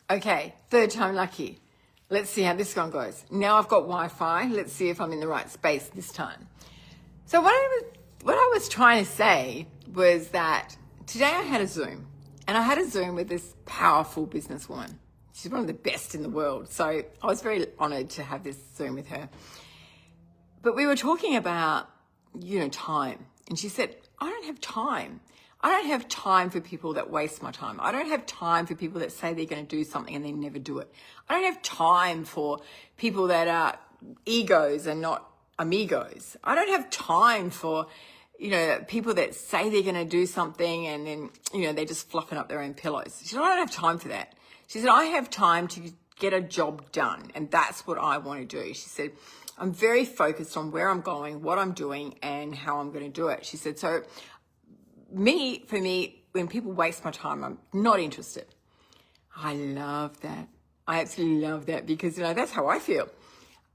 Okay, third time lucky. Let's see how this one goes. Now I've got Wi-Fi. Let's see if I'm in the right space this time. So what I was trying to say was that today I had a Zoom. And I had a Zoom with this powerful businesswoman. She's one of the best in the world. So I was very honored to have this Zoom with her. But we were talking about, time. And she said, I don't have time. I don't have time for people that waste my time. I don't have time for people that say they're going to do something and they never do it. I don't have time for people that are egos and not amigos. I don't have time for, people that say they're going to do something and then, they're just fluffing up their own pillows. She said, I don't have time for that. She said, I have time to get a job done. And that's what I want to do. She said, I'm very focused on where I'm going, what I'm doing, and how I'm going to do it. She said, so for me, when people waste my time, I'm not interested. I love that. I absolutely love that because, that's how I feel.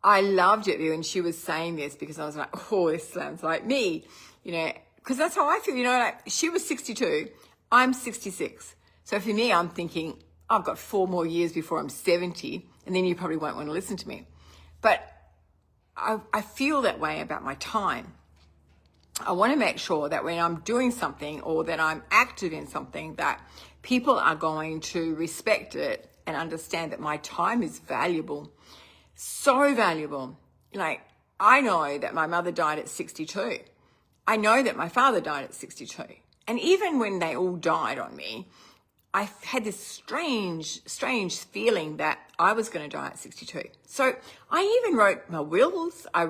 I loved it when she was saying this because I was like, oh, this sounds like me, because that's how I feel, like she was 62, I'm 66. So for me, I'm thinking, I've got 4 more years before I'm 70, and then you probably won't want to listen to me. But I feel that way about my time. I want to make sure that when I'm doing something or that I'm active in something, that people are going to respect it and understand that my time is valuable. So valuable. Like, I know that my mother died at 62. I know that my father died at 62. And even when they all died on me, I had this strange feeling that I was going to die at 62. So I even wrote my wills. I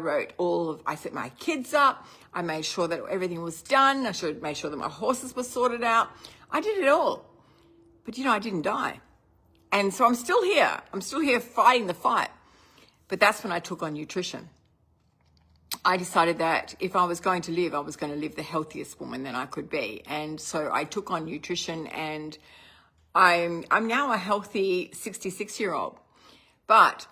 set my kids up. I made sure that everything was done. I made sure that my horses were sorted out. I did it all. But I didn't die. And so I'm still here. I'm still here fighting the fight. But that's when I took on nutrition. I decided that if I was going to live, I was going to live the healthiest woman that I could be. And so I took on nutrition, and I'm now a healthy 66-year-old. But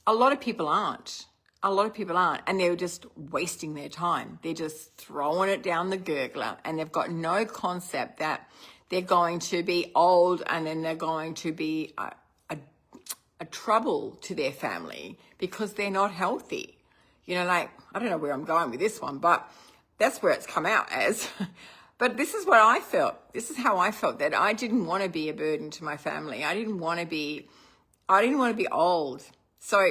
a lot of people aren't. And they're just wasting their time. They're just throwing it down the gurgler, and they've got no concept that they're going to be old and then they're going to be a trouble to their family because they're not healthy. I don't know where I'm going with this one, but that's where it's come out as. But this is what I felt. This is how I felt, that I didn't want to be a burden to my family. I didn't want to be old. So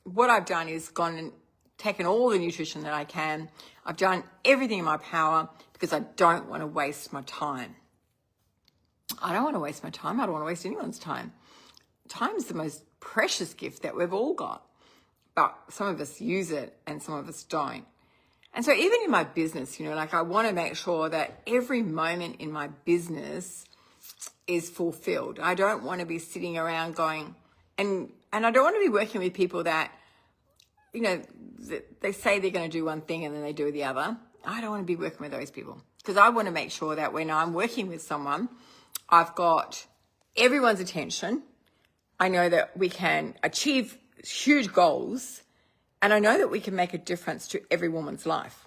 what I've done is gone and taken all the nutrition that I can. I've done everything in my power because I don't want to waste my time. I don't want to waste my time. I don't want to waste anyone's time. Time is the most precious gift that we've all got. But some of us use it and some of us don't. And so even in my business, I want to make sure that every moment in my business is fulfilled. I don't want to be sitting around going, and I don't want to be working with people that, they say they're going to do one thing and then they do the other. I don't want to be working with those people because I want to make sure that when I'm working with someone, I've got everyone's attention. I know that we can achieve huge goals, and I know that we can make a difference to every woman's life.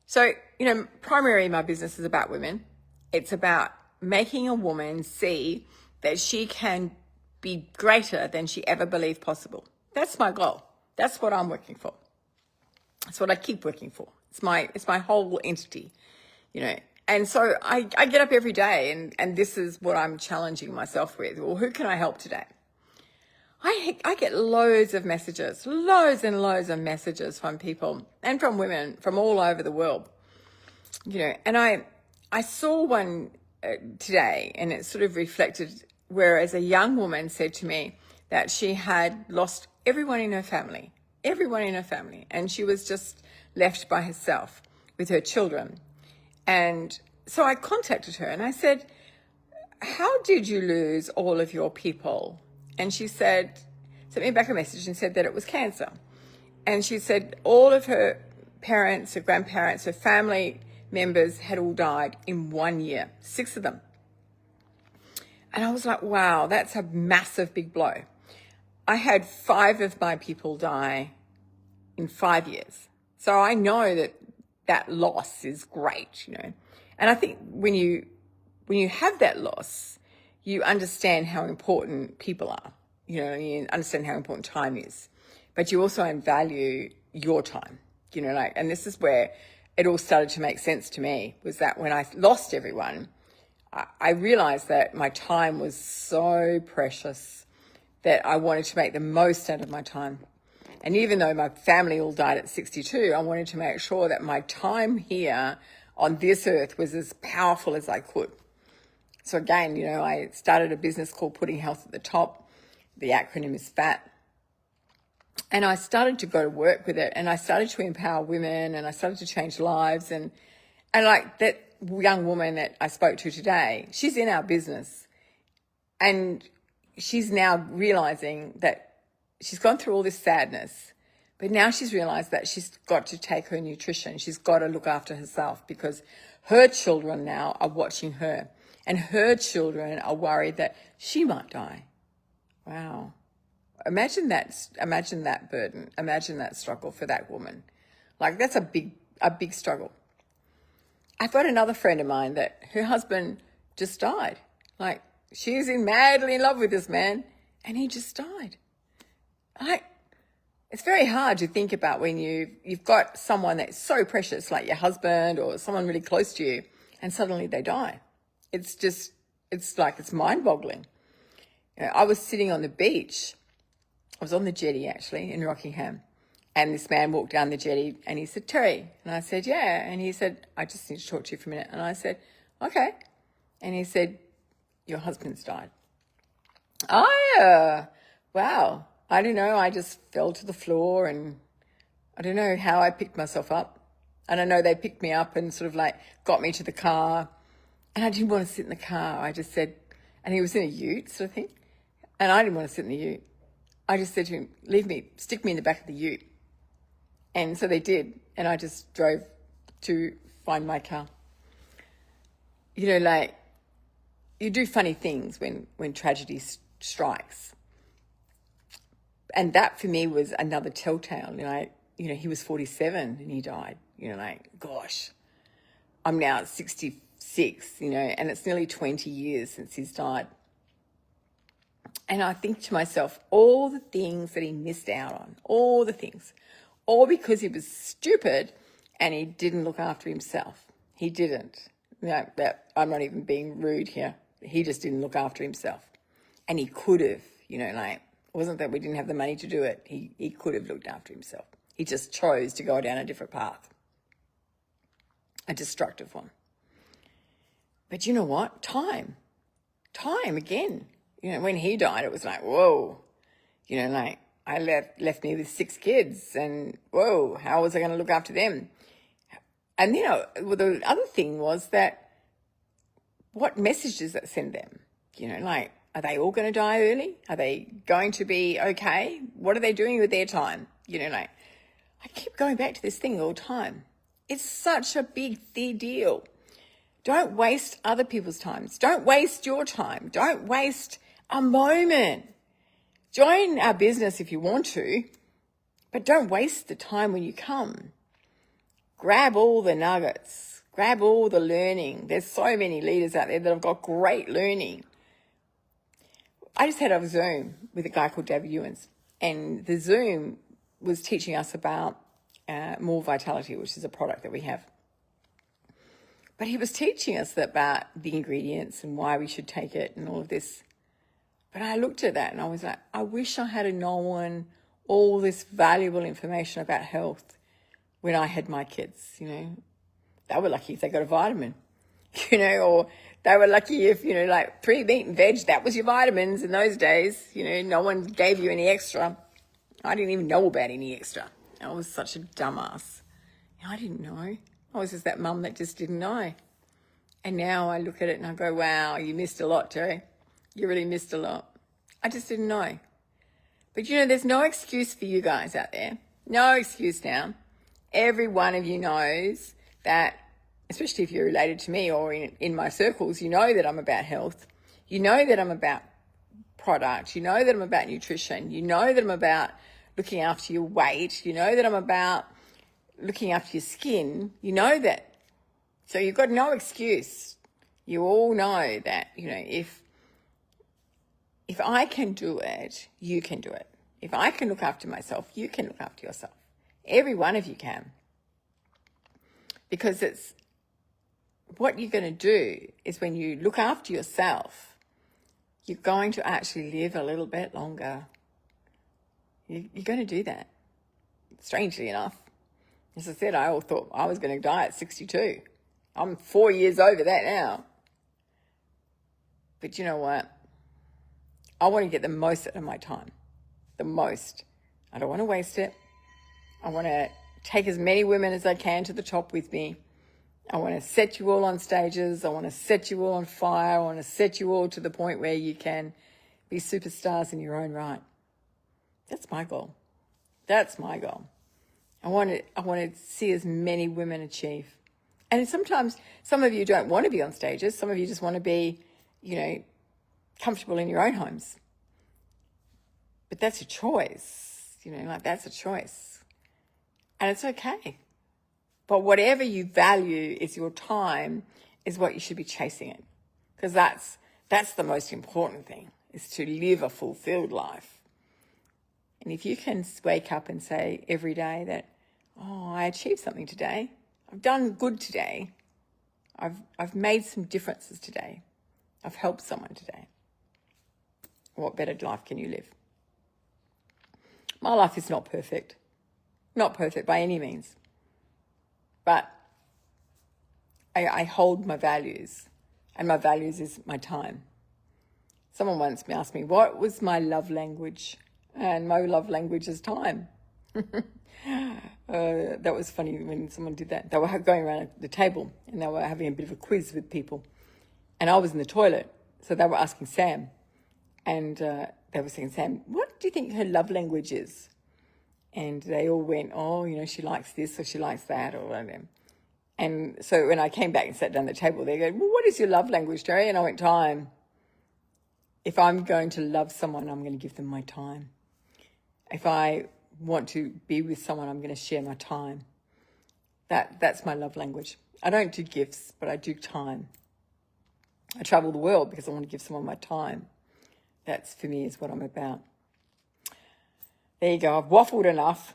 So, primarily my business is about women. It's about making a woman see that she can be greater than she ever believed possible. That's my goal. That's what I'm working for. That's what I keep working for. It's my whole entity, And so I get up every day and this is what I'm challenging myself with. Well, who can I help today? I get loads and loads of messages from people and from women from all over the world, and I saw one today, and it sort of reflected, whereas a young woman said to me that she had lost everyone in her family, and she was just left by herself with her children. And so I contacted her and I said, how did you lose all of your people? And she sent me back a message and said that it was cancer. And she said all of her parents, her grandparents, her family members had all died in 1 year, 6 of them. And I was like, wow, that's a massive big blow. I had 5 of my people die in 5 years. So I know that loss is great, And I think when you have that loss, you understand how important people are. You understand how important time is, but you also value your time, and this is where it all started to make sense to me, was that when I lost everyone, I realized that my time was so precious that I wanted to make the most out of my time. And even though my family all died at 62, I wanted to make sure that my time here on this earth was as powerful as I could. So again, I started a business called Putting Health at the Top. The acronym is FAT. And I started to go to work with it, and I started to empower women, and I started to change lives. And like that young woman that I spoke to today, she's in our business, and she's now realizing that she's gone through all this sadness, but now she's realized that she's got to take her nutrition. She's got to look after herself, because her children now are watching her, and her children are worried that she might die. Wow. Imagine that burden. Imagine that struggle for that woman. Like, that's a big struggle. I've got another friend of mine that her husband just died. Like, she was madly in love with this man, and he just died. It's very hard to think about when you've got someone that's so precious, like your husband or someone really close to you, and suddenly they die. It's mind-boggling. I was sitting on the beach. I was on the jetty, actually, in Rockingham. And this man walked down the jetty and he said, "Terry." And I said, "Yeah." And he said, "I just need to talk to you for a minute." And I said, "Okay." And he said, "Your husband's died." Wow. I don't know. I just fell to the floor, and I don't know how I picked myself up. And I know they picked me up and sort of like got me to the car. And I didn't want to sit in the car. I just said, and he was in a ute sort of thing. And I didn't want to sit in the ute. I just said to him, "Leave me, stick me in the back of the ute." And so they did. And I just drove to find my car. Like, you do funny things when tragedy strikes. And that for me was another telltale. He was 47 and he died. Gosh, I'm now at 66, and it's nearly 20 years since he's died. And I think to myself, all the things that he missed out on, all the things, all because he was stupid and he didn't look after himself. He didn't. I'm not even being rude here. He just didn't look after himself. And he could have, it wasn't that we didn't have the money to do it. He could have looked after himself. He just chose to go down a different path, a destructive one. But you know what? Time again. When he died, it was like, whoa, I left me with 6 kids, and whoa, how was I going to look after them? And, the other thing was that, what message does that send them? Are they all going to die early? Are they going to be okay? What are they doing with their time? I keep going back to this thing all the time. It's such a big deal. Don't waste other people's times. Don't waste your time. Don't waste a moment. Join our business if you want to, but don't waste the time when you come. Grab all the nuggets. Grab all the learning. There's so many leaders out there that have got great learning. I just had a Zoom with a guy called David Ewens, and the Zoom was teaching us about More Vitality, which is a product that we have. But he was teaching us about the ingredients and why we should take it and all of this. But I looked at that and I was like, I wish I had known all this valuable information about health when I had my kids, They were lucky if they got a vitamin, or they were lucky if, like pre-meat and veg, that was your vitamins in those days. No one gave you any extra. I didn't even know about any extra. I was such a dumbass. I didn't know. I was just that mum that just didn't know. And now I look at it and I go, wow, you missed a lot, Terry. You really missed a lot. I just didn't know. But there's no excuse for you guys out there. No excuse now. Every one of you knows that, especially if you're related to me or in my circles, you know that I'm about health. You know that I'm about product. You know that I'm about nutrition. You know that I'm about looking after your weight. You know that I'm about looking after your skin. You know that. So you've got no excuse. You all know that, if if I can do it, you can do it. If I can look after myself, you can look after yourself. Every one of you can. Because it's what you're going to do is when you look after yourself, you're going to actually live a little bit longer. You're going to do that. Strangely enough. As I said, I all thought I was going to die at 62. I'm 4 years over that now. But you know what? I want to get the most out of my time. The most. I don't want to waste it. I want to take as many women as I can to the top with me. I want to set you all on stages. I want to set you all on fire. I want to set you all to the point where you can be superstars in your own right. That's my goal. That's my goal. I want to see as many women achieve. And sometimes some of you don't want to be on stages. Some of you just want to be, comfortable in your own homes. But that's a choice. That's a choice. And it's okay. But whatever you value is your time, is what you should be chasing it. Because that's the most important thing, is to live a fulfilled life. And if you can wake up and say every day that, I achieved something today. I've done good today. I've made some differences today. I've helped someone today. What better life can you live? My life is not perfect. Not perfect by any means. But I hold my values. And my values is my time. Someone once asked me, what was my love language? And my love language is time. That was funny when someone did that. They were going around the table and they were having a bit of a quiz with people. And I was in the toilet. So they were asking Sam. And they were saying, Sam, what do you think her love language is? And they all went, she likes this or she likes that or whatever. And so when I came back and sat down at the table, they go, well, what is your love language, Terry? And I went, time. If I'm going to love someone, I'm going to give them my time. If I want to be with someone, I'm going to share my time. That's my love language. I don't do gifts, but I do time. I travel the world because I want to give someone my time. That's, for me, is what I'm about. There you go. I've waffled enough.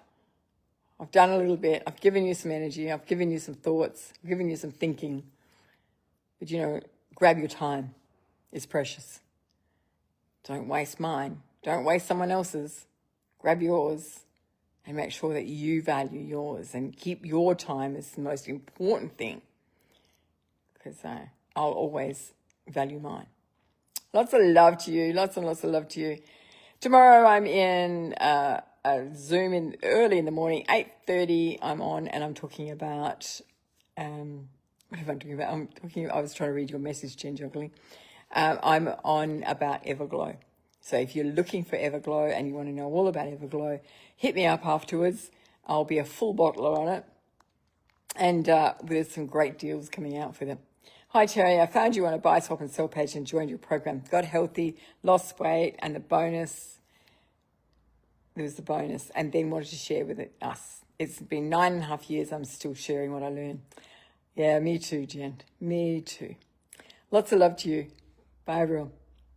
I've done a little bit. I've given you some energy. I've given you some thoughts. I've given you some thinking. But, grab your time. It's precious. Don't waste mine. Don't waste someone else's. Grab yours and make sure that you value yours and keep your time as the most important thing, because I'll always value mine. Lots of love to you. Lots and lots of love to you. Tomorrow I'm in a Zoom in early in the morning, 8:30 I'm on, and I'm talking about, what am I talking about? I was trying to read your message, Jen Juggling. I'm on about Everglow. So if you're looking for Everglow and you want to know all about Everglow, hit me up afterwards. I'll be a full bottler on it. And there's some great deals coming out for them. Hi, Terry. I found you on a buy, swap and sell page and joined your program. Got healthy, lost weight, and the bonus. There was the bonus. And then wanted to share with us. It's been 9.5 years. I'm still sharing what I learned. Yeah, me too, Jen. Me too. Lots of love to you. Bye, everyone.